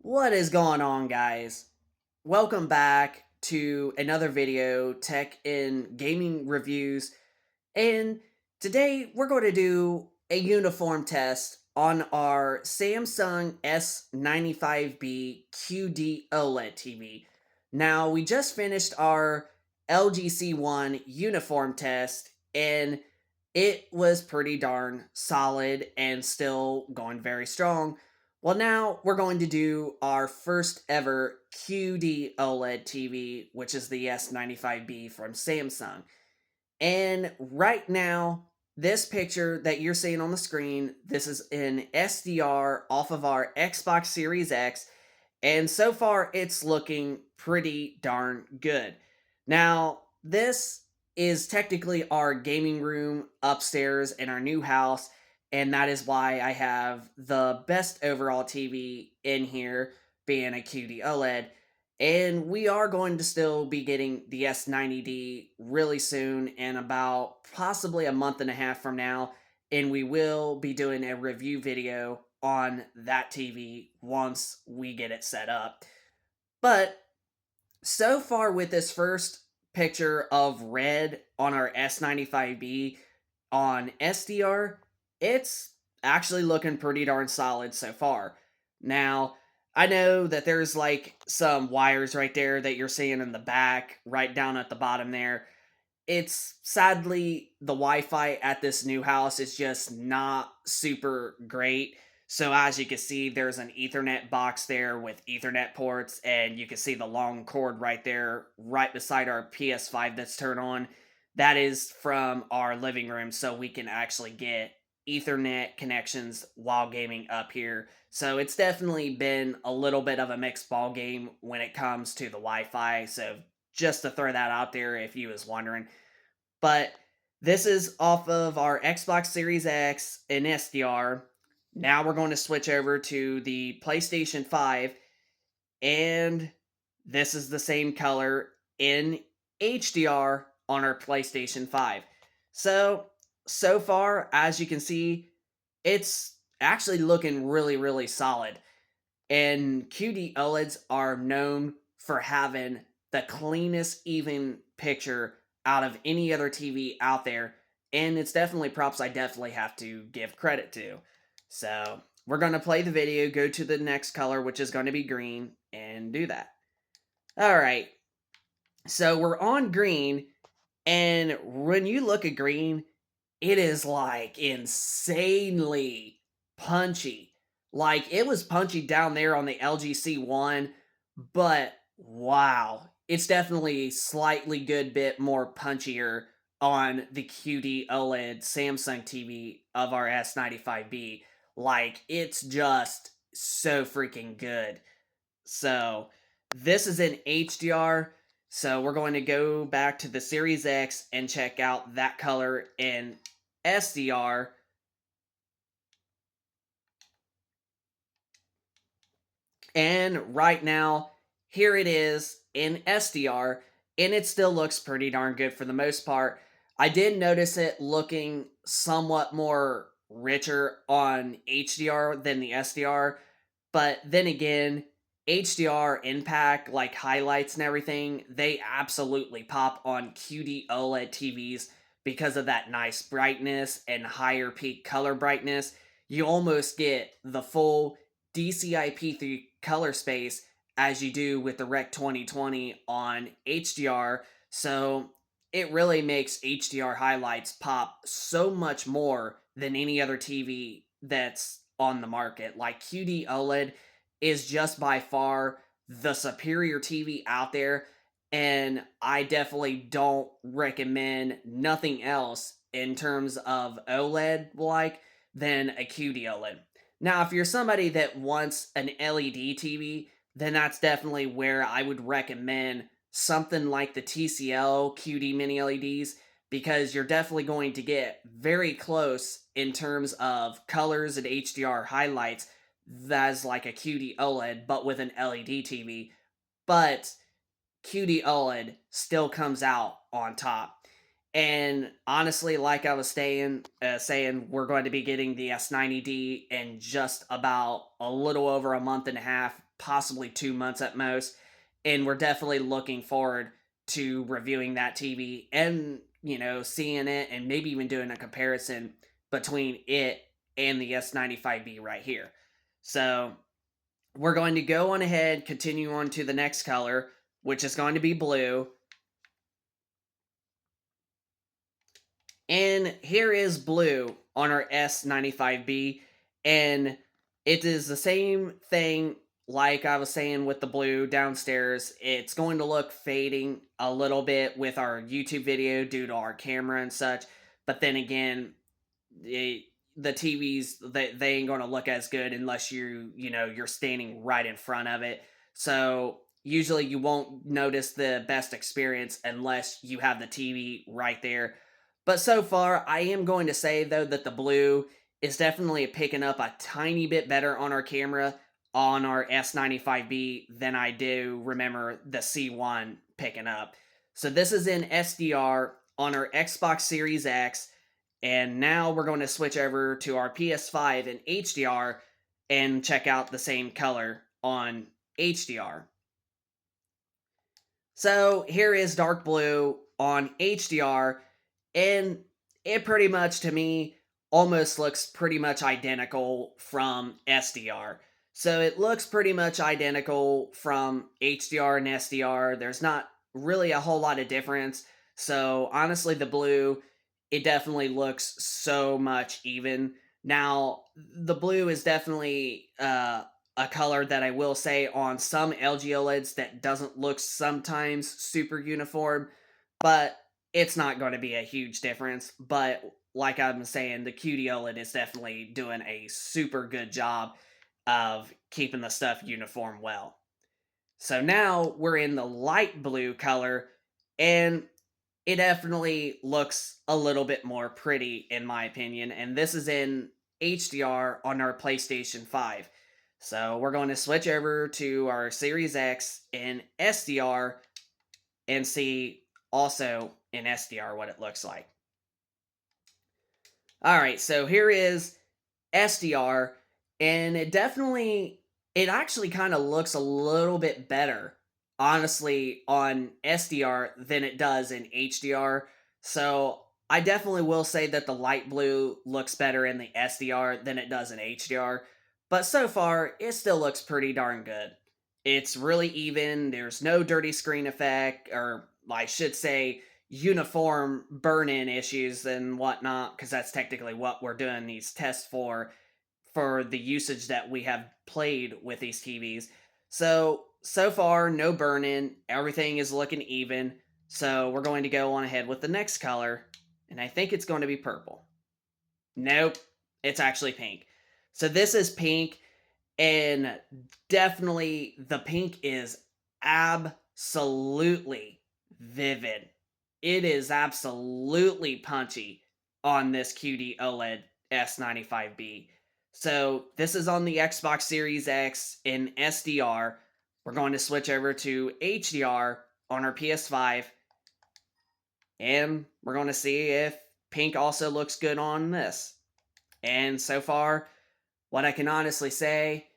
What is going on, guys? Welcome back to another video, tech and gaming reviews. And today we're going to do a uniform test on our Samsung S95B QD OLED TV. Now, we just finished our LGC1 uniform test, and it was pretty darn solid and still going very strong. Well, now we're going to do our first ever QD OLED TV, which is the S95B from Samsung. And right now, this picture that you're seeing on the screen, this is an SDR off of our Xbox Series X, and so far it's looking pretty darn good. Now, this is technically our gaming room upstairs in our new house, and that is why I have the best overall TV in here, being a QD OLED. And we are going to still be getting the S90D really soon, in about possibly a month and a half from now. And we will be doing a review video on that TV once we get it set up. But so far, with this first picture of red on our S95B on SDR, it's actually looking pretty darn solid so far. Now, I know that there's like some wires right there that you're seeing in the back, right down at the bottom there. It's sadly the Wi-Fi at this new house is just not super great. So as you can see, there's an Ethernet box there with Ethernet ports, and you can see the long cord right there, right beside our PS5 that's turned on. That is from our living room, so we can actually get Ethernet connections while gaming up here. So it's definitely been a little bit of a mixed ball game when it comes to the Wi-Fi. So just to throw that out there if you was wondering. But this is off of our Xbox Series X in SDR. Now we're going to switch over to the PlayStation 5, and this is the same color in HDR on our PlayStation 5. So far, as you can see, it's actually looking really, really solid. And QD OLEDs are known for having the cleanest, even picture out of any other TV out there. And it's definitely props I definitely have to give credit to. So we're going to play the video, go to the next color, which is going to be green, and do that. All right. So we're on green, and when you look at green, it is like insanely punchy. Like it was punchy down there on the LGC one, but wow, it's definitely slightly good bit more punchier on the QD OLED Samsung TV of our S95B. Like it's just so freaking good. So this is in HDR. So we're going to go back to the Series X and check out that color in SDR. And right now, here it is in SDR, and it still looks pretty darn good for the most part. I did notice it looking somewhat more richer on HDR than the SDR, but then again, HDR impact, like highlights and everything, they absolutely pop on QD OLED TVs because of that nice brightness and higher peak color brightness. You almost get the full DCI-P3 color space as you do with the Rec 2020 on HDR. So it really makes HDR highlights pop so much more than any other TV that's on the market. Like QD OLED is just by far the superior TV out there, and I definitely don't recommend nothing else in terms of OLED like than a QD OLED. Now, if you're somebody that wants an LED TV, then that's definitely where I would recommend something like the TCL QD mini LEDs, because you're definitely going to get very close in terms of colors and HDR highlights that's like a QD OLED, but with an LED TV. But QD OLED still comes out on top. And honestly, like I was saying, we're going to be getting the S90D in just about a little over a month and a half, possibly 2 months at most. And we're definitely looking forward to reviewing that TV and, seeing it and maybe even doing a comparison between it and the S95B right here. So we're going to go on ahead, continue on to the next color, which is going to be blue. And here is blue on our S95B. And it is the same thing like I was saying with the blue downstairs. It's going to look fading a little bit with our YouTube video due to our camera and such. But then again, the TVs, they ain't going to look as good unless you're standing right in front of it. So usually you won't notice the best experience unless you have the TV right there. But so far, I am going to say, though, that the blue is definitely picking up a tiny bit better on our camera on our S95B than I do remember the C1 picking up. So this is in SDR on our Xbox Series X, and now we're going to switch over to our PS5 in HDR and check out the same color on HDR. So here is dark blue on HDR, and it pretty much, to me, almost looks pretty much identical from SDR. So it looks pretty much identical from HDR and SDR. There's not really a whole lot of difference. So honestly, the blue, it definitely looks so much even. Now, the blue is definitely a color that I will say on some LG OLEDs that doesn't look sometimes super uniform, but it's not going to be a huge difference. But like I'm saying, the QD OLED is definitely doing a super good job of keeping the stuff uniform well. So now we're in the light blue color, and it definitely looks a little bit more pretty in my opinion, and this is in HDR on our PlayStation 5. So we're going to switch over to our Series X in SDR and see also in SDR what it looks like. Alright, so here is SDR, and it actually kind of looks a little bit better, honestly, on SDR than it does in HDR. So I definitely will say that the light blue looks better in the SDR than it does in HDR. But so far, it still looks pretty darn good. It's really even. There's no dirty screen effect, or I should say, uniform burn-in issues and whatnot, because that's technically what we're doing these tests for the usage that we have played with these TVs. So far, no burn-in. Everything is looking even. So we're going to go on ahead with the next color, and I think it's going to be purple. Nope, it's actually pink. So this is pink, and definitely the pink is absolutely vivid. It is absolutely punchy on this QD OLED S95B. So this is on the Xbox Series X in SDR. We're going to switch over to HDR on our PS5, and we're going to see if pink also looks good on this. And so far, what I can honestly say,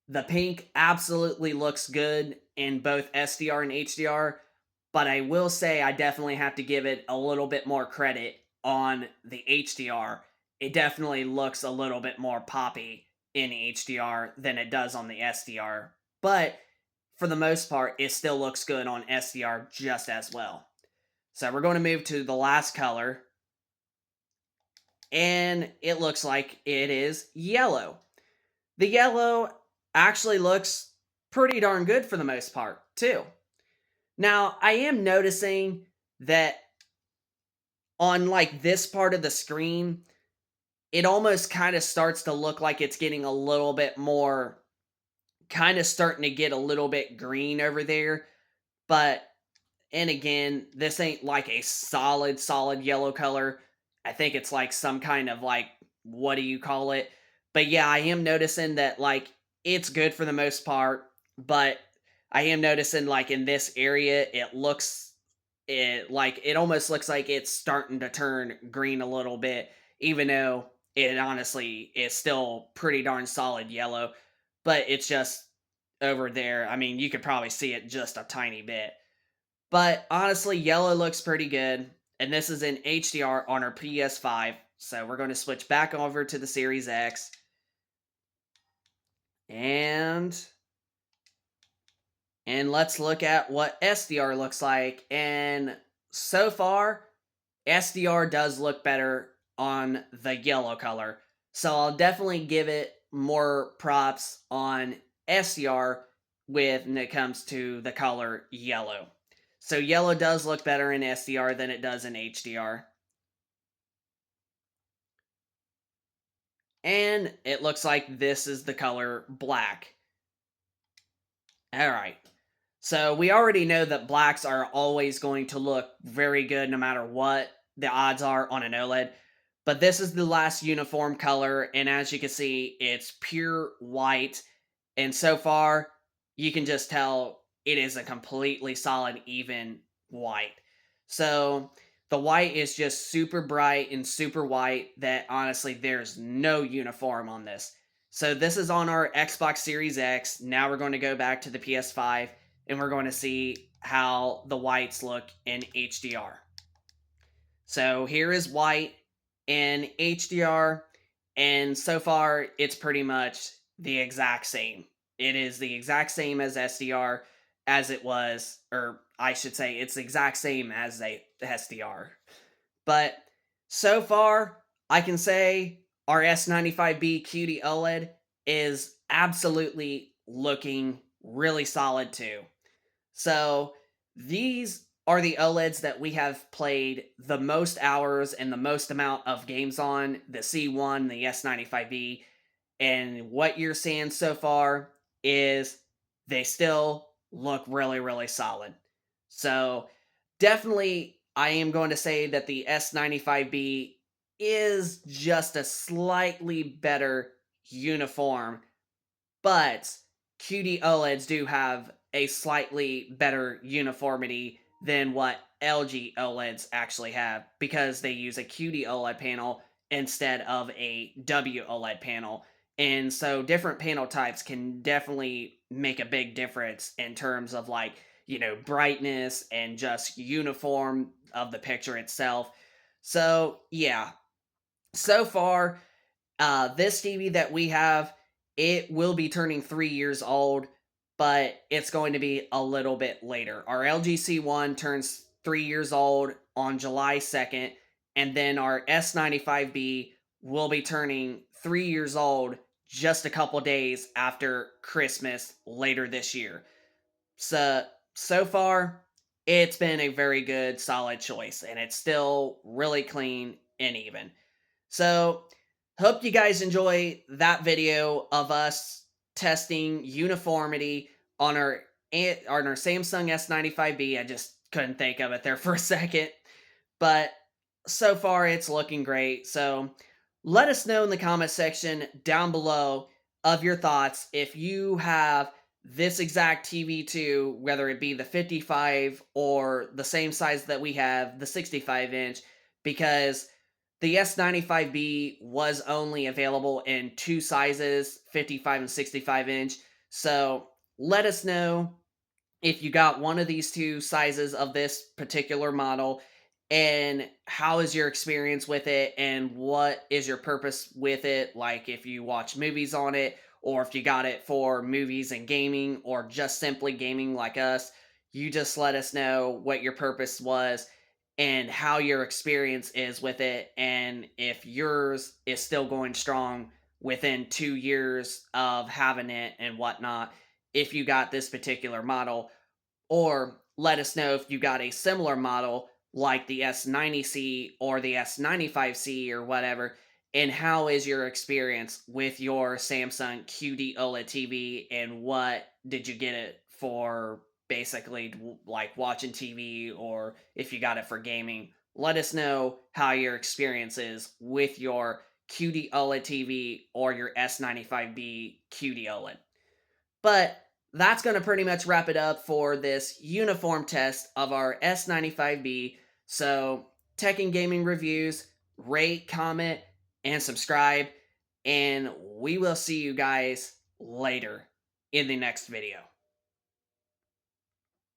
the pink absolutely looks good in both SDR and HDR, but I will say I definitely have to give it a little bit more credit on the HDR. It definitely looks a little bit more poppy in HDR than it does on the SDR, but for the most part, it still looks good on SDR just as well. So we're going to move to the last color, and it looks like it is yellow. The yellow actually looks pretty darn good for the most part, too. Now, I am noticing that on like this part of the screen, it almost kind of starts to look like it's getting a little bit more, kind of starting to get a little bit green over there. But, and again, this ain't like a solid yellow color. I think it's like some kind of like, what do you call it? But yeah, I am noticing that like it's good for the most part, but I am noticing like in this area, it almost looks like it's starting to turn green a little bit, even though it honestly is still pretty darn solid yellow. But it's just over there. I mean, you could probably see it just a tiny bit. But honestly, yellow looks pretty good. And this is in HDR on our PS5. So we're going to switch back over to the Series X. And let's look at what SDR looks like. And so far, SDR does look better on the yellow color. So I'll definitely give it more props on SDR when it comes to the color yellow. So yellow does look better in SDR than it does in HDR. And it looks like this is the color black. Alright. So we already know that blacks are always going to look very good no matter what the odds are on an OLED. But this is the last uniform color, and as you can see, it's pure white. And so far, you can just tell it is a completely solid, even white. So the white is just super bright and super white that honestly, there's no uniform on this. So this is on our Xbox Series X. Now we're going to go back to the PS5 and we're going to see how the whites look in HDR. So here is white in HDR, and so far it's pretty much the exact same. It is the exact same as SDR as it was, or I should say it's the exact same as a SDR. But so far, I can say our S95B QD OLED is absolutely looking really solid too. So these are the OLEDs that we have played the most hours and the most amount of games on, the C1, the S95B, and what you're seeing so far is they still look really, really solid. So definitely, I am going to say that the S95B is just a slightly better uniform, but QD OLEDs do have a slightly better uniformity than what LG OLEDs actually have because they use a QD OLED panel instead of a WOLED panel. And so different panel types can definitely make a big difference in terms of like, brightness and just uniform of the picture itself. So, yeah, so far this TV that we have, it will be turning 3 years old, but it's going to be a little bit later. Our LG C1 turns 3 years old on July 2nd, and then our S95B will be turning 3 years old just a couple days after Christmas later this year. So far, it's been a very good, solid choice, and it's still really clean and even. So, hope you guys enjoy that video of us testing uniformity on our Samsung S95B. I just couldn't think of it there for a second. But so far it's looking great. So, let us know in the comment section down below of your thoughts if you have this exact TV too, whether it be the 55 or the same size that we have, the 65-inch, because the S95B was only available in two sizes, 55 and 65-inch. So let us know if you got one of these two sizes of this particular model and how is your experience with it and what is your purpose with it, like if you watch movies on it or if you got it for movies and gaming or just simply gaming like us. You just let us know what your purpose was and how your experience is with it, and if yours is still going strong within 2 years of having it and whatnot, if you got this particular model, or let us know if you got a similar model like the S90C or the S95C or whatever, and how is your experience with your Samsung QD OLED TV and what did you get it for, basically like watching TV, or if you got it for gaming. Let us know how your experience is with your QD OLED TV or your S95B QD OLED. But that's going to pretty much wrap it up for this uniform test of our S95B. So, tech and gaming reviews, rate, comment, and subscribe. And we will see you guys later. in the next video.